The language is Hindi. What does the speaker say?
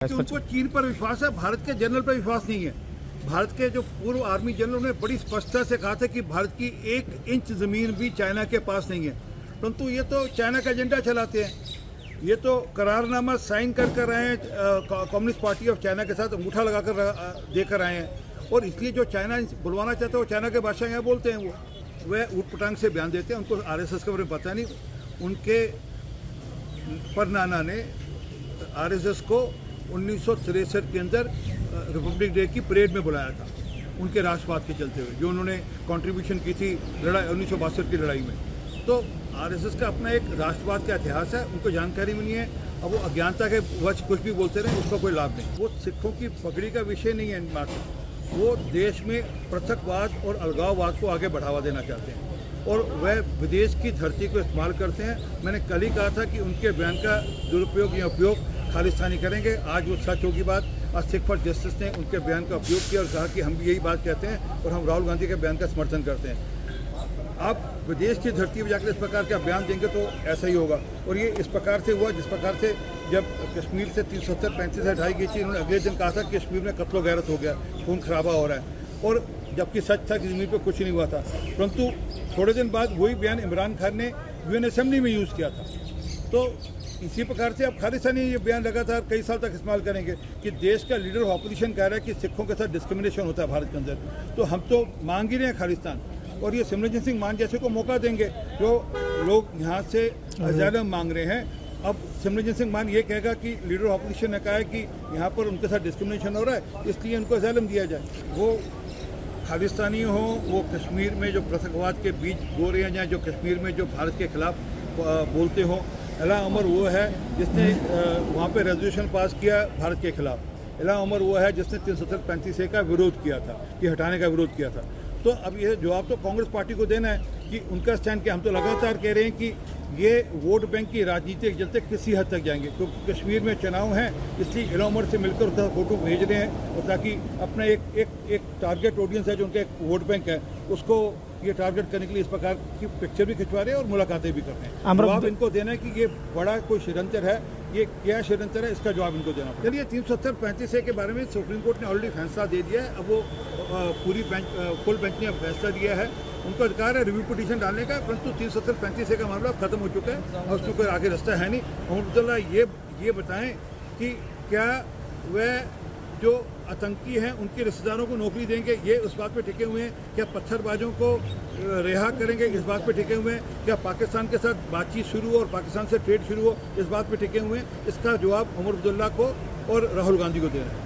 कि उनको चीन पर विश्वास है, भारत के जनरल पर विश्वास नहीं है। भारत के जो पूर्व आर्मी जनरल ने बड़ी स्पष्टता से कहा था कि भारत की 1 इंच ज़मीन भी चाइना के पास नहीं है। परंतु ये तो चाइना का एजेंडा चलाते हैं, ये तो करारनामा साइन कर आए हैं, कम्युनिस्ट पार्टी ऑफ चाइना के साथ अंगूठा लगाकर देकर आए हैं। और इसलिए जो चाइना बुलवाना चाहता है वो चाइना के बादशाह यहाँ बोलते हैं, वह ऊटपटांग से बयान देते हैं। उनको आरएसएस के बारे में पता नहीं। उनके परनाना ने आरएसएस को 1963 के अंदर रिपब्लिक डे की परेड में बुलाया था, उनके राष्ट्रवाद के चलते हुए, जो उन्होंने कंट्रीब्यूशन की थी लड़ाई 1962 की लड़ाई में। तो आरएसएस का अपना एक राष्ट्रवाद का इतिहास है, उनको जानकारी भी नहीं है। अब वो अज्ञानता के वश कुछ भी बोलते रहे, उसका कोई लाभ नहीं। वो सिखों की पगड़ी का विषय नहीं है मात्र, वो देश में पृथकवाद और अलगाववाद को आगे बढ़ावा देना चाहते हैं और वह विदेश की धरती को इस्तेमाल करते हैं। मैंने कल ही कहा था कि उनके बयान का दुरुपयोग या उपयोग खालिस्तानी करेंगे। आज वो सच होगी बात। आज सिख फॉर जस्टिस ने उनके बयान का उपयोग किया और कहा कि हम भी यही बात कहते हैं और हम राहुल गांधी के बयान का समर्थन करते हैं। आप विदेश की धरती पर जाकर इस प्रकार का बयान देंगे तो ऐसा ही होगा। और ये इस प्रकार से हुआ जिस प्रकार से जब कश्मीर से 370-35 हटाई गई थी, उन्होंने अगले दिन कहा था कि कश्मीर में कत्लो गैरत हो गया, खून खराबा हो रहा है, और जबकि सच था कि ज़मीन पर कुछ नहीं हुआ था। परंतु थोड़े दिन बाद वही बयान इमरान खान ने यूएन असेंबली में यूज़ किया था। तो इसी प्रकार से अब खालिस्तानी ये बयान लगातार कई साल तक इस्तेमाल करेंगे कि देश का लीडर ऑफ ऑपोजिशन कह रहा है कि सिखों के साथ डिस्क्रिमिनेशन होता है भारत के अंदर। तो हम तो मांग ही रहे हैं खालिस्तान, और ये सिमरनजीत सिंह मान जैसे को मौका देंगे। जो लोग यहाँ से अजालम मांग रहे हैं, अब सिमरनजीत सिंह मान ये कहेगा कि लीडर ऑफ ऑपोजिशन ने कहा है कि यहाँ पर उनके साथ डिस्क्रिमिनेशन हो रहा है, इसलिए उनको अजालम दिया जाए। वो खालिस्तानी हो, वो कश्मीर में जो पृथकवाद के बीज बो रहे हैं, या जो कश्मीर में जो भारत के खिलाफ बोलते हों। इला उमर वो है जिसने वहाँ पे रेजोल्यूशन पास किया भारत के खिलाफ। इला उमर वो है जिसने 335A का विरोध किया था, कि हटाने का विरोध किया था। तो अब ये जवाब तो कांग्रेस पार्टी को देना है कि उनका स्टैंड क्या। हम तो लगातार कह रहे हैं कि ये वोट बैंक की राजनीति के चलते किसी हद तक जाएंगे, क्योंकि कश्मीर में चुनाव हैं, इसलिए इला उमर से मिलकर उसका फोटो भेज रहे हैं, और ताकि अपना एक टारगेट ऑडियंस है जो उनका एक वोट बैंक है, उसको ये टारगेट करने के लिए इस प्रकार की पिक्चर भी खिंचवा रहे हैं और मुलाकातें भी कर रहे हैं। जवाब इनको देना है कि ये बड़ा कोई षड्यंत्र है, ये क्या षड्यंत्र है, इसका जवाब इनको देना। चलिए 370-35A के बारे में सुप्रीम कोर्ट ने ऑलरेडी फैसला दे दिया है। अब वो फुल बेंच ने फैसला दिया है, उनको अधिकार है रिव्यू पिटीशन डालने का। परंतु 370-35A का मामला खत्म हो चुका है और उसमें कोई आगे रास्ता है नहीं। अब्दुल्ला ये बताएं कि क्या वह जो आतंकी हैं उनके रिश्तेदारों को नौकरी देंगे, ये उस बात पे टिके हुए हैं। क्या पत्थरबाजों को रिहा करेंगे, इस बात पे टिके हुए हैं। क्या पाकिस्तान के साथ बातचीत शुरू हो और पाकिस्तान से ट्रेड शुरू हो, इस बात पे टिके हुए हैं। इसका जवाब उमर अब्दुल्ला को और राहुल गांधी को देना है।